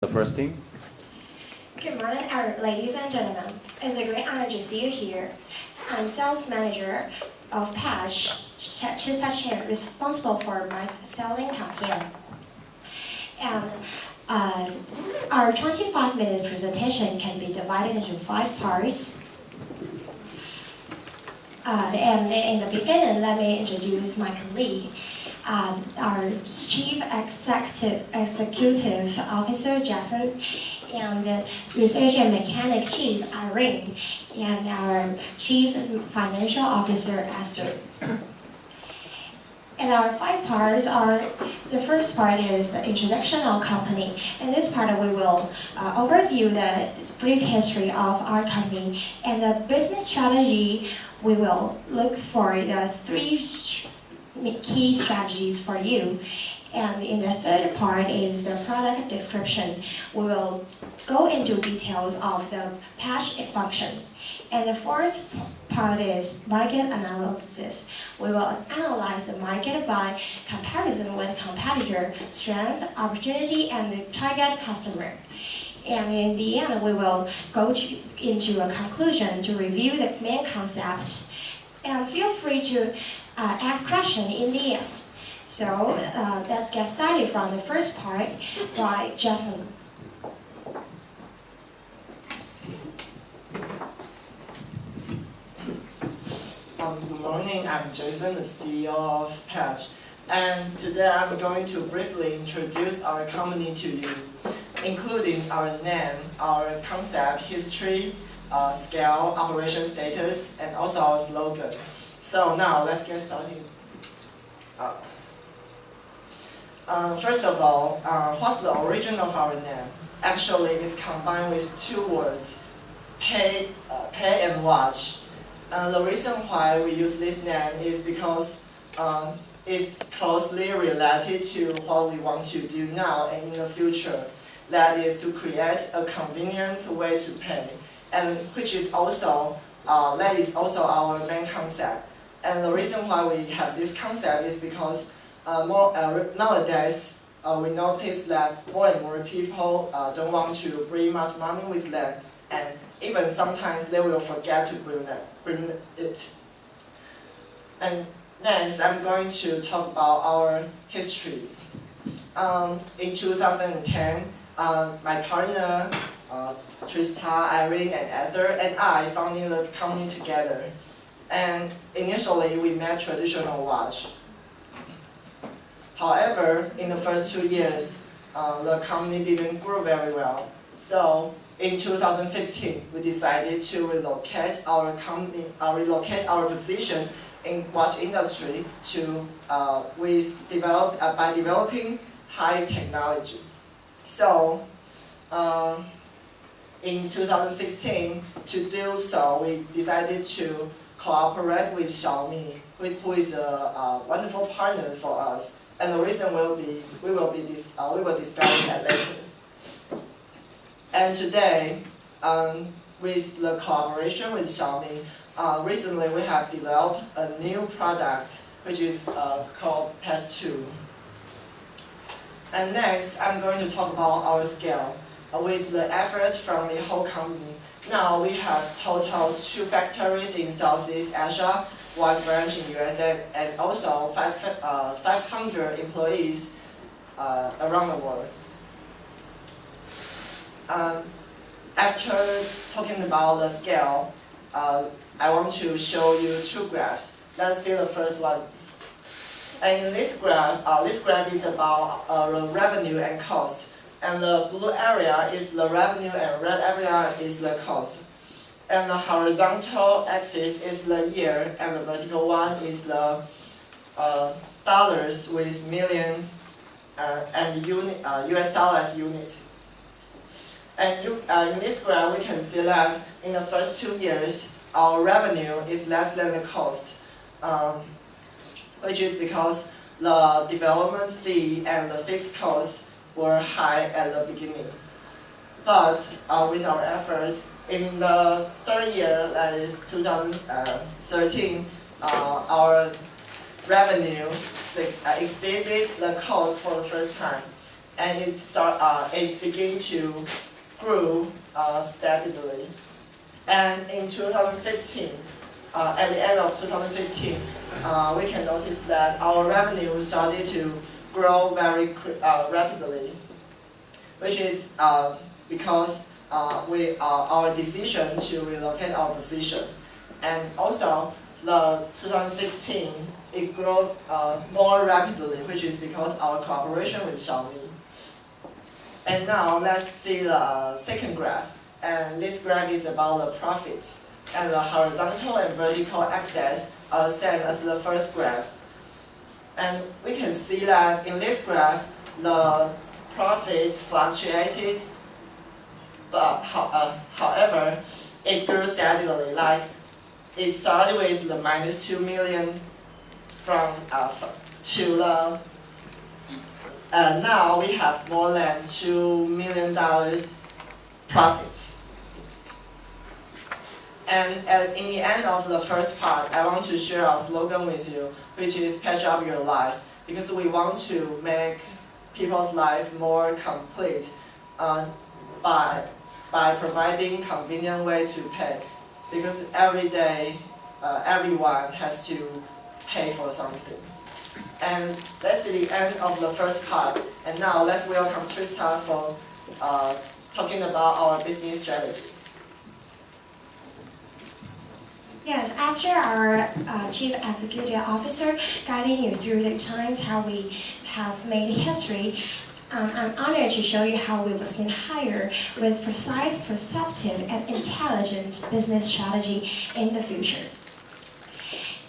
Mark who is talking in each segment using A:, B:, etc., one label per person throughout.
A: The first thing.
B: Good morning, ladies and gentlemen. It's a great honor to see you here. I'm sales manager of Patch, Chista Chen, responsible for my selling campaign. And our 25-minute presentation can be divided into 5 parts. And in the beginning, let me introduce my colleague. Our Chief Executive Officer, Jason, and Research and Mechanic Chief, Irene, and our Chief Financial Officer, Esther. And our 5 parts are, the first part is the introduction of company. In this part, we will overview the brief history of our company and the business strategy. We will look for the 3 key strategies for you. And in the third part is the product description. We will go into details of the patch function. And the fourth part is market analysis. We will analyze the market by comparison with competitor, strength, opportunity, and target customer. And in the end, we will go into a conclusion to review the main concepts. And feel free to ask questions in the end. So let's get started from the first part by Jason.
C: Good morning, I'm Jason, the CEO of Patch. And today I'm going to briefly introduce our company to you, including our name, our concept, history, scale, operation status, and also our slogan. So now let's get started. First of all, what's the origin of our name? Actually, it's combined with 2 words, pay and watch. The reason why we use this name is because it's closely related to what we want to do now and in the future. That is to create a convenient way to pay, and which is also that is also our main concept. And the reason why we have this concept is because nowadays we notice that more and more people don't want to bring much money with them, and even sometimes they will forget to bring it. And next, I'm going to talk about our history. In 2010, my partner Trista, Irene, and Esther, and I founded the company together. And initially, we made traditional watch. However, in the first 2 years, the company didn't grow very well. So in 2015, we decided to relocate our position in watch industry to by developing high technology. So in 2016, to do so, we decided to cooperate with Xiaomi, who is a wonderful partner for us. And the reason we will discuss that later. And today, with the cooperation with Xiaomi, recently we have developed a new product which is called Patch 2. And next, I'm going to talk about our scale. With the efforts from the whole company, now we have total 2 factories in Southeast Asia, 1 branch in USA, and also 500 employees around the world. After talking about the scale, I want to show you 2 graphs. Let's see the first one. And in this graph is about the revenue and cost. And the blue area is the revenue and red area is the cost. And the horizontal axis is the year, and the vertical one is the dollars with millions and US dollars units. And in this graph, we can see that in the first 2 years, our revenue is less than the cost, which is because the development fee and the fixed costs were high at the beginning. But with our efforts, in the 3rd year, that is 2013, our revenue exceeded the cost for the first time. and it began to grow steadily. And in 2015, at the end of 2015, we can notice that our revenue started to grow very rapidly, which is because our decision to relocate our position. And also, the 2016, it grew more rapidly, which is because our cooperation with Xiaomi. And now let's see the second graph. And this graph is about the profit. And the horizontal and vertical axes are the same as the first graphs. And we can see that in this graph, the profits fluctuated, but however, it grew steadily. Like it started with the -2 million to the now we have more than $2 million profit. And in the end of the first part, I want to share our slogan with you, which is patch up your life, because we want to make people's life more complete by providing convenient way to pay, because every day everyone has to pay for something. And that's the end of the first part. And now let's welcome Trista for talking about our business strategy.
B: Yes, after our Chief Executive Officer guiding you through the times how we have made history, I'm honored to show you how we will stand higher with precise, perceptive, and intelligent business strategy in the future.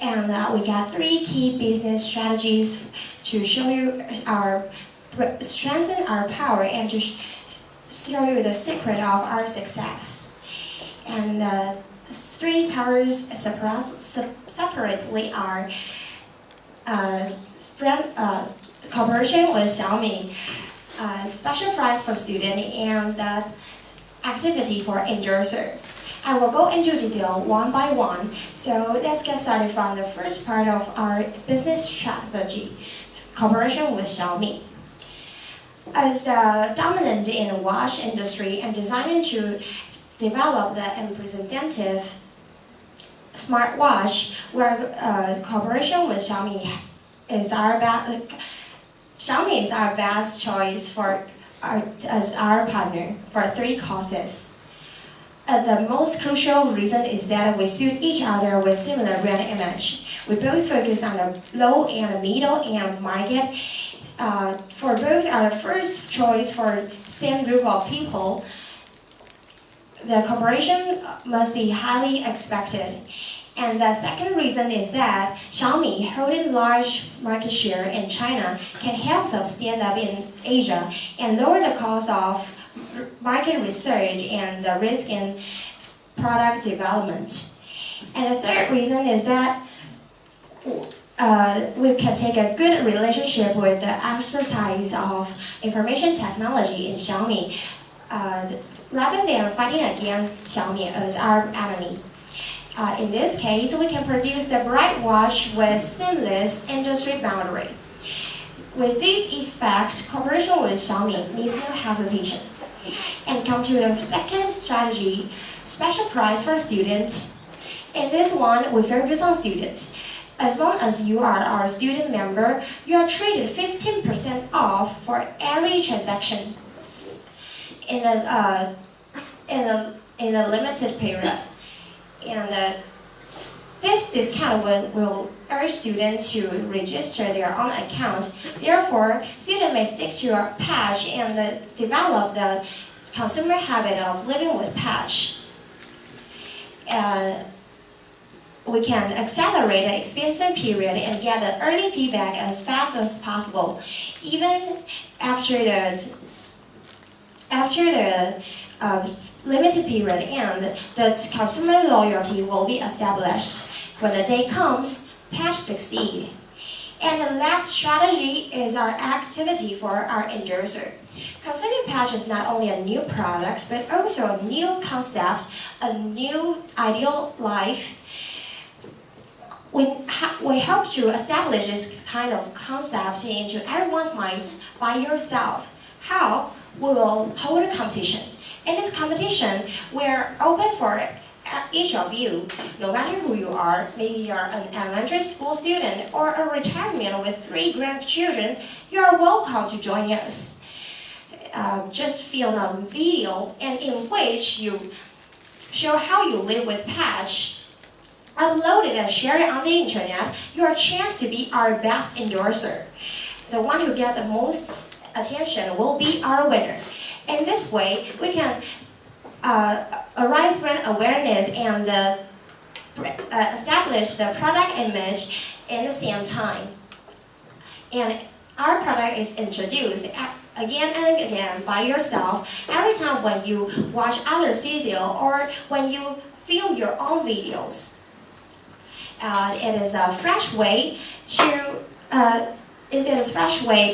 B: And we got 3 key business strategies to show you strengthen our power and to show you the secret of our success. And 3 powers separately are cooperation with Xiaomi, special price for student, and the activity for endorser. I will go into detail one by one, so let's get started from the first part of our business strategy, cooperation with Xiaomi. As dominant in the watch industry and designing to develop the unprecedented smartwatch, where cooperation with Xiaomi is our best choice as our partner for 3 causes. The most crucial reason is that we suit each other with similar brand image. We both focus on the low and middle end market. For both are the first choice for same group of people. The cooperation must be highly expected. And the second reason is that Xiaomi, holding large market share in China, can help us stand up in Asia and lower the cost of market research and the risk in product development. And the third reason is that we can take a good relationship with the expertise of information technology in Xiaomi, rather than fighting against Xiaomi as our enemy. In this case, we can produce the bright watch with seamless industry boundary. With these effects, cooperation with Xiaomi needs no hesitation. And come to the second strategy, special price for students. In this one, we focus on students. As long as you are our student member, you are treated 15% off for every transaction in a limited period. And this discount will urge students to register their own account. Therefore, students may stick to a patch and develop the consumer habit of living with patch. We can accelerate the expansion period and get the early feedback as fast as possible, even after the limited period, and the consumer loyalty will be established. When the day comes, patch succeed. And the last strategy is our activity for our endorser. Concerning patch is not only a new product, but also a new concept, a new ideal life. We hope to establish this kind of concept into everyone's minds by yourself. How? We will hold a competition. In this competition, we're open for each of you, no matter who you are. Maybe you're an elementary school student or a retirement with 3 grandchildren, you are welcome to join us. Just film a video and in which you show how you live with Patch. Upload it and share it on the internet. Your chance to be our best endorser. The one who gets the most attention will be our winner. In this way, we can raise brand awareness and establish the product image in the same time. And our product is introduced again and again by yourself every time when you watch others' video or when you film your own videos. It is a fresh way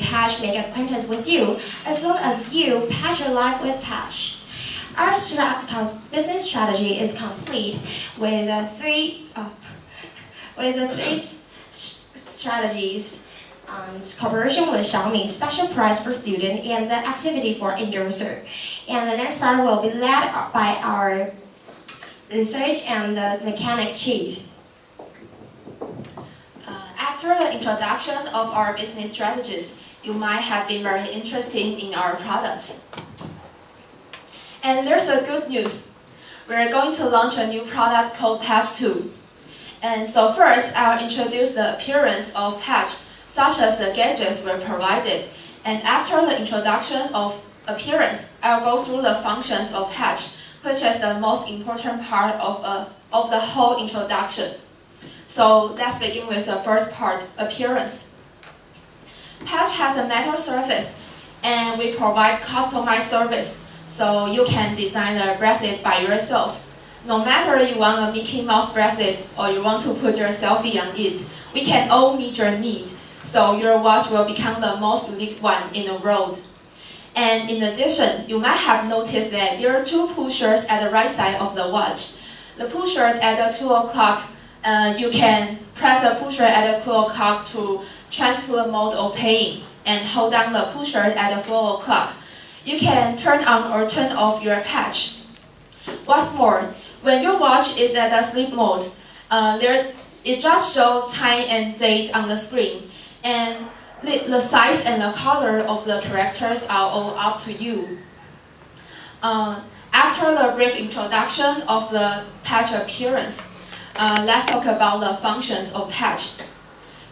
B: Patch make acquaintance with you, as long as you patch your life with Patch. Our business strategy is complete with the three strategies: cooperation with Xiaomi, special prize for student, and the activity for endorser. And the next part will be led by our research and the mechanic chief.
A: After the introduction of our business strategies, you might have been very interested in our products. And there's a good news. We're going to launch a new product called Patch 2. And so first, I'll introduce the appearance of Patch, such as the gadgets were provided. And after the introduction of appearance, I'll go through the functions of Patch, which is the most important part of the whole introduction. So let's begin with the first part, appearance. Patch has a metal surface, and we provide customized service, so you can design a bracelet by yourself. No matter you want a Mickey Mouse bracelet or you want to put your selfie on it, we can all meet your need, so your watch will become the most unique one in the world. And in addition, you might have noticed that there are 2 pushers at the right side of the watch. The pusher at the 2 o'clock, you can press the pusher at the 2 o'clock to change to the mode of paying, and hold down the pusher at the 4 o'clock. You can turn on or turn off your Patch. What's more, when your watch is at the sleep mode, it just shows time and date on the screen, and the size and the color of the characters are all up to you. After the brief introduction of the Patch appearance, let's talk about the functions of Patch.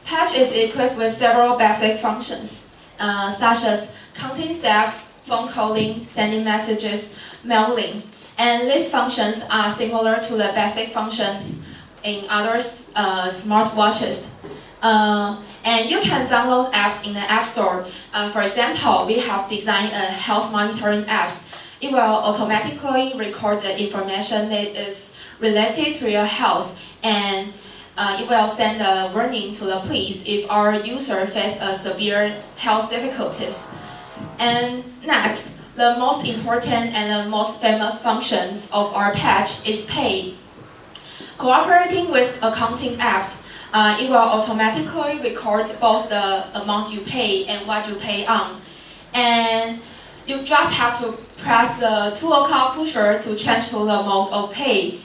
A: Patch is equipped with several basic functions, such as counting steps, phone calling, sending messages, mailing. And these functions are similar to the basic functions in other smartwatches. And you can download apps in the App Store. For example, we have designed a health monitoring apps. It will automatically record the information that is related to your health, and it will send a warning to the police if our user faces severe health difficulties. And next, the most important and the most famous functions of our Patch is pay. Cooperating with accounting apps, it will automatically record both the amount you pay and what you pay on. And you just have to press the 2 o'clock pusher to change to the mode of pay.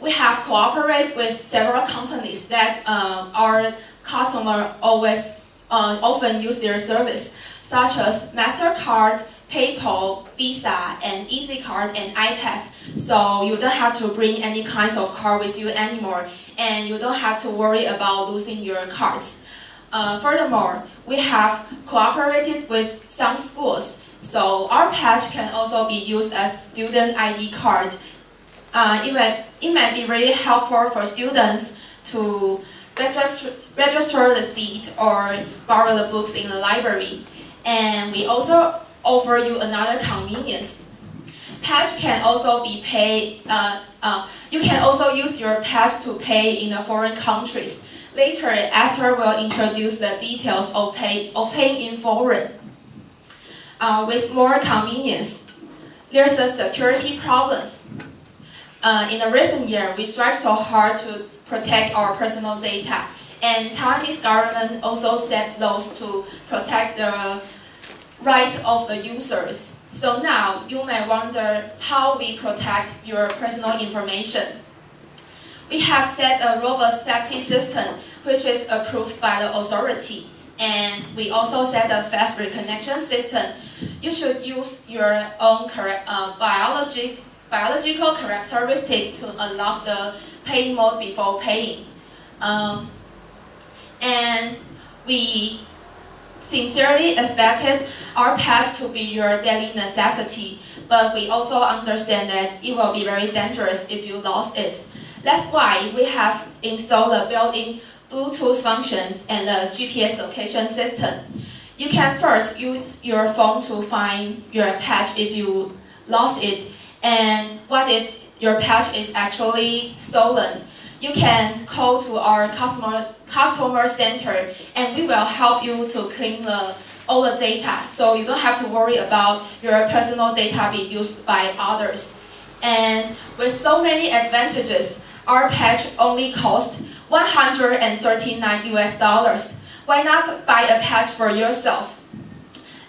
A: We have cooperated with several companies that our customers often use their service, such as MasterCard, PayPal, Visa, and EasyCard and iPass. So you don't have to bring any kinds of card with you anymore, and you don't have to worry about losing your cards. Furthermore, we have cooperated with some schools, so our Patch can also be used as student ID card. It might be really helpful for students to register the seat or borrow the books in the library. And we also offer you another convenience. Patch can also be paid. You can also use your Patch to pay in the foreign countries. Later, Esther will introduce the details of paying in foreign. With more convenience, there's a security problems. In the recent year, we strive so hard to protect our personal data, and Taiwanese government also set laws to protect the rights of the users. So now you may wonder how we protect your personal information. We have set a robust safety system which is approved by the authority, and we also set a fast reconnection system. You should use your own biological characteristic to unlock the paying mode before paying. And we sincerely expected our pet to be your daily necessity, but we also understand that it will be very dangerous if you lost it. That's why we have installed the built-in Bluetooth functions and the GPS location system. You can first use your phone to find your pet if you lost it, and what if your pet is actually stolen? You can call to our customer center, and we will help you to clean all the data, so you don't have to worry about your personal data being used by others. And with so many advantages, our patch only costs $139 US. Why not buy a patch for yourself?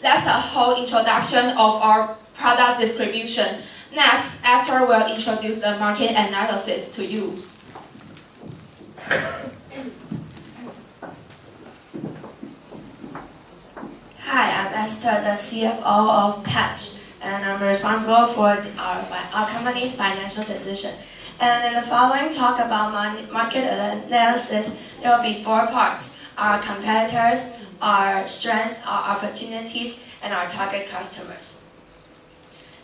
A: That's the whole introduction of our product distribution. Next, Esther will introduce the market analysis to you.
D: Hi, I'm Esther, the CFO of Patch, and I'm responsible for our company's financial decision. And in the following talk about market analysis, there will be 4 parts: our competitors, our strength, our opportunities, and our target customers.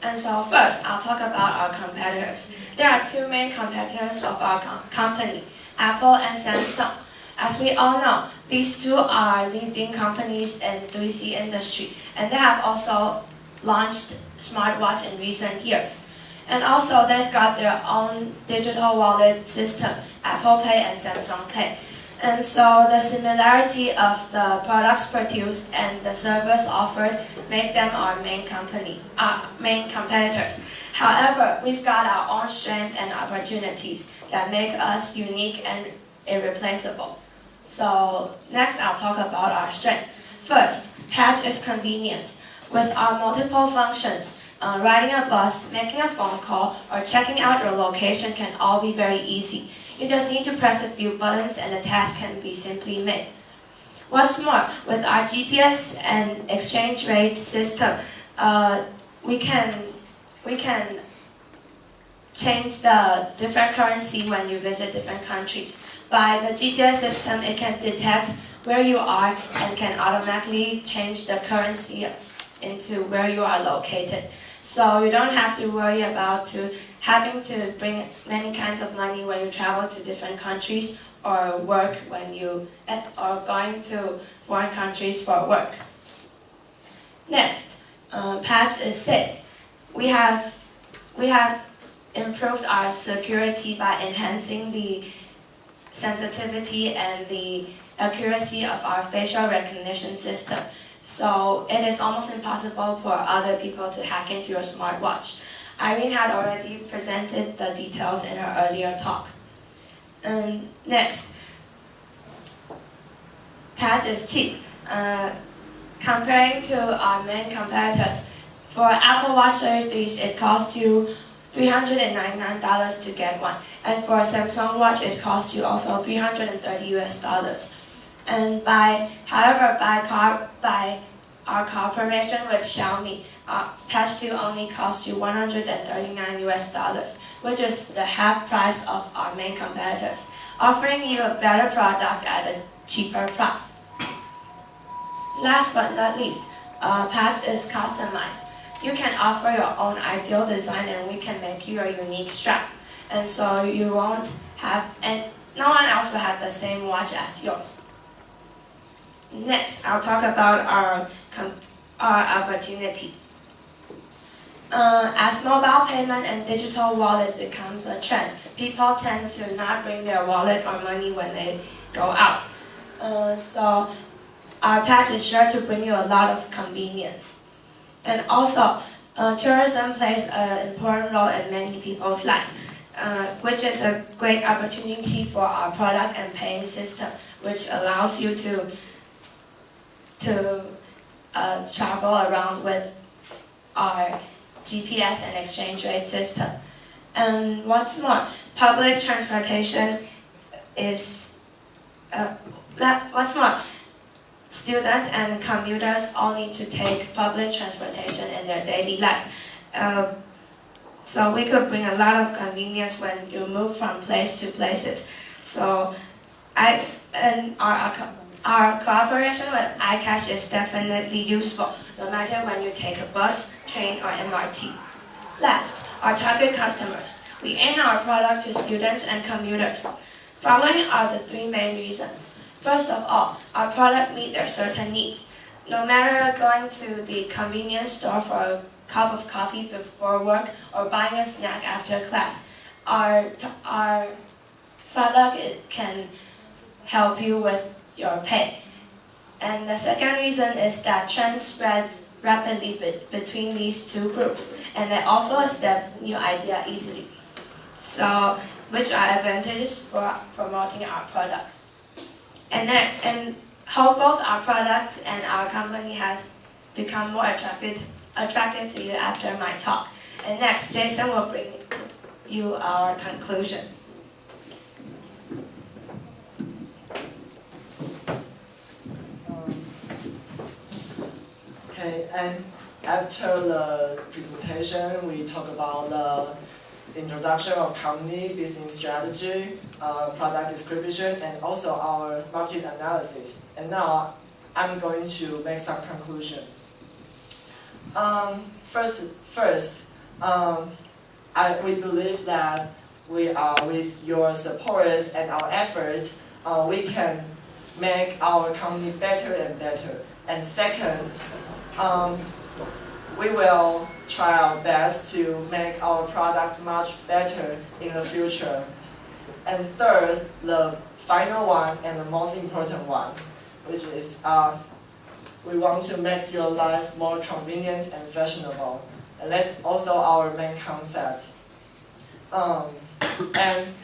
D: And so first, I'll talk about our competitors. There are 2 main competitors of our company, Apple and Samsung. As we all know, these 2 are leading companies in 3C industry, and they have also launched smartwatch in recent years. And also, they've got their own digital wallet system, Apple Pay and Samsung Pay. And so the similarity of the products produced and the service offered make them our main competitors. However, we've got our own strengths and opportunities that make us unique and irreplaceable. So next, I'll talk about our strength. First, Patch is convenient. With our multiple functions, riding a bus, making a phone call, or checking out your location can all be very easy. You just need to press a few buttons and the task can be simply made. What's more, with our GPS and exchange rate system, we can change the different currency when you visit different countries. By the GPS system, it can detect where you are and can automatically change the currency into where you are located. So you don't have to worry about having to bring many kinds of money when you travel to different countries or work or going to foreign countries for work. Next, Patch is safe. We have improved our security by enhancing the sensitivity and the accuracy of our facial recognition system. So it is almost impossible for other people to hack into your smartwatch. Irene had already presented the details in her earlier talk. And next, Patch is cheap. Comparing to our main competitors, for Apple Watch Series 3, it costs you $399 to get one, and for a Samsung Watch, it costs you also $330 US. And by our cooperation with Xiaomi, Patch 2 only costs you $139 US, which is the half price of our main competitors, offering you a better product at a cheaper price. Last but not least, Patch is customized. You can offer your own ideal design and we can make you a unique strap. And so you won't have, and no one else will have the same watch as yours. Next, I'll talk about our opportunity. As mobile payment and digital wallet becomes a trend, people tend to not bring their wallet or money when they go out. So our Patch is sure to bring you a lot of convenience. And also, tourism plays an important role in many people's life, which is a great opportunity for our product and paying system, which allows you to travel around with our GPS and exchange rate system. And what's more, public transportation is, what's more, students and commuters all need to take public transportation in their daily life. So we could bring a lot of convenience when you move from place to places. So our cooperation with iCash is definitely useful, no matter when you take a bus, train, or MRT. Last, our target customers. We aim our product to students and commuters. Following are the three main reasons. First of all, our product meets their certain needs. No matter going to the convenience store for a cup of coffee before work or buying a snack after class, our product can help you with your pay. And the second reason is that trends spread rapidly between these two groups, and they also accept new ideas easily. So, which are advantages for promoting our products. And how both our product and our company has become more attractive to you after my talk. And next, Jason will bring you our conclusion.
C: Okay, and after the presentation, we talk about the introduction of company, business strategy, product description, and also our market analysis. And now, I'm going to make some conclusions. We believe that with your support and our efforts, we can make our company better and better. And second, we will try our best to make our products much better in the future. And third, the final one and the most important one, which is we want to make your life more convenient and fashionable. And that's also our main concept. And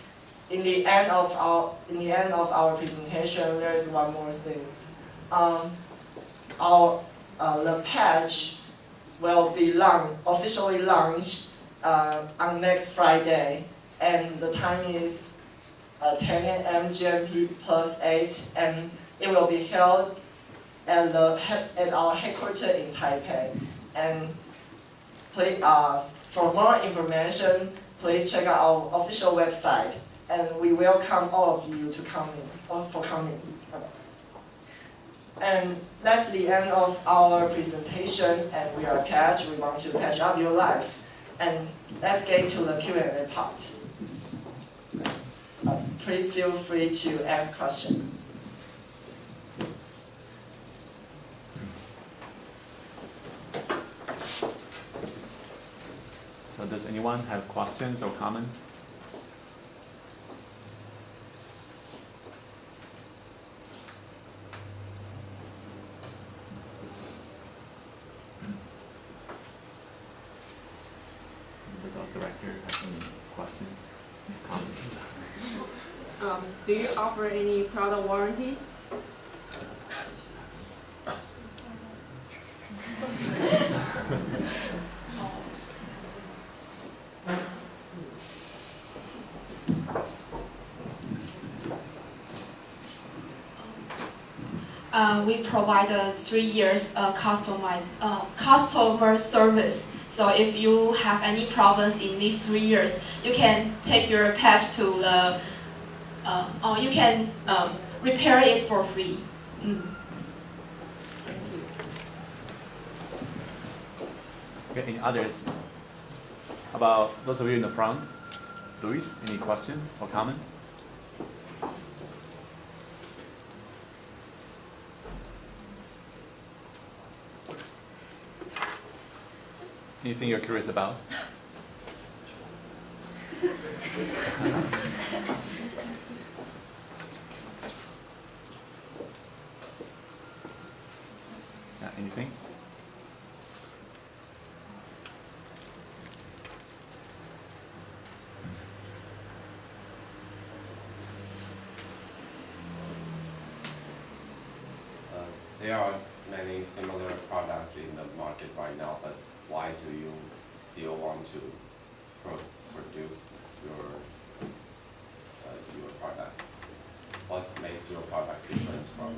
C: in the end of our presentation, there is one more thing. The patch will be officially launched on next Friday, and the time is 10 a.m. GMT +8, and it will be held at our headquarters in Taipei. And please, for more information, please check out our official website, and we welcome all of you to coming. And that's the end of our presentation, and we are Patch. We want to patch up your life. And let's get to the Q&A part. Please feel free to ask questions.
E: So does anyone have questions or comments? Does our director have any questions, comments?
F: Do you offer any product warranty?
A: We provide 3 years customer service. So if you have any problems in these 3 years, you can take your patch to the, or you can repair it for free.
E: Okay, any others? How about those of you in the front? Luis, any question or comment? Anything you're curious about? Yeah, anything?
G: There are many similar products in the market right now, but why do you still want to produce your products? What makes your product different from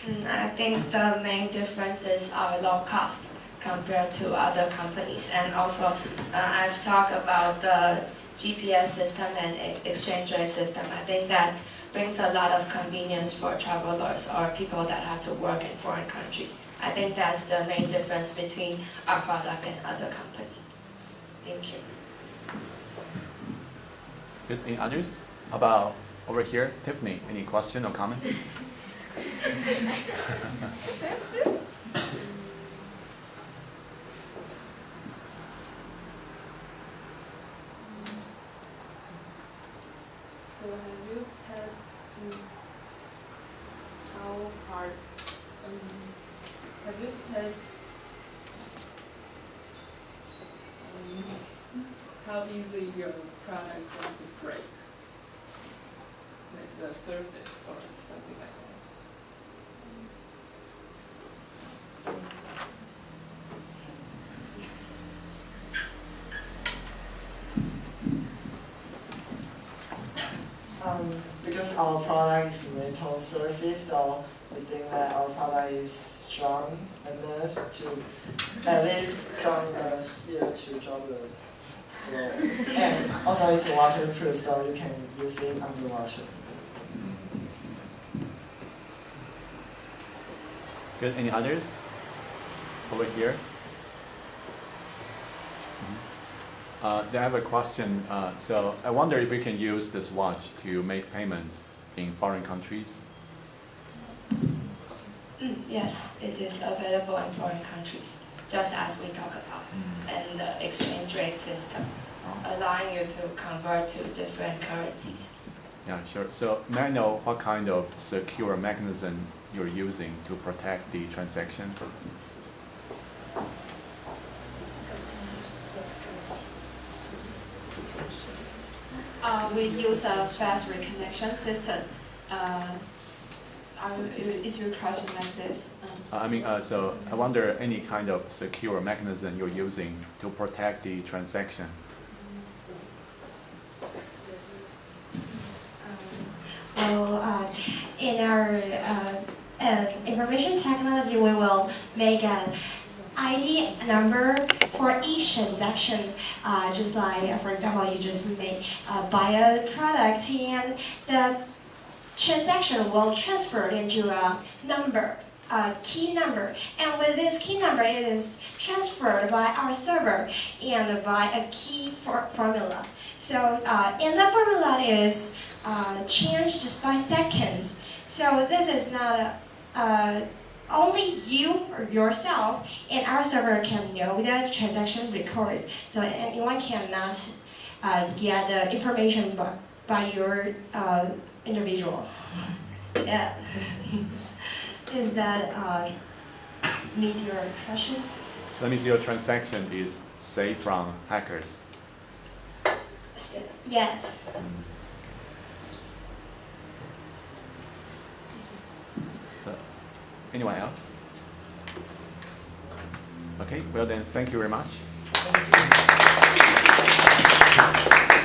G: similar?
D: I think the main difference is our low cost compared to other companies, and also I've talked about the GPS system and exchange rate system. I think that brings a lot of convenience for travelers or people that have to work in foreign countries. I think that's the main difference between our product and other companies. Thank you.
E: Good. Any others? About over here, Tiffany, any question or comment?
F: So have you tested how hard? Have you tested how easily your product is going to break, like the surface or something like that?
C: Because our product is metal surface, so we think that our product is strong enough to at least from here to drop the floor. And also it's waterproof, so you can use it underwater.
E: Good. Any others? Over here. I have a question. So I wonder if we can use this watch to make payments in foreign countries.
D: Yes, it is available in foreign countries, just as we talked about, and the exchange rate system, allowing you to convert to different currencies.
E: Yeah, sure. So may I know what kind of secure mechanism you're using to protect the transaction?
A: We use a fast reconnection system. Is your question like this?
E: So I wonder any kind of secure mechanism you're using to protect the transaction.
B: In our information technology, we will make an ID number for each transaction. Just like, for example, you just buy a product and the transaction will transfer into a number, a key number. And with this key number, it is transferred by our server and by a key formula. So, and the formula is changed just by seconds. So this is not only you or yourself and our server can know that transaction records. So anyone cannot get the information by your individual. Yeah. Is that meet your question?
E: So that means your transaction is safe from hackers.
B: Yes.
E: So, anyone else? Okay, well then, thank you very much.
C: Thank you.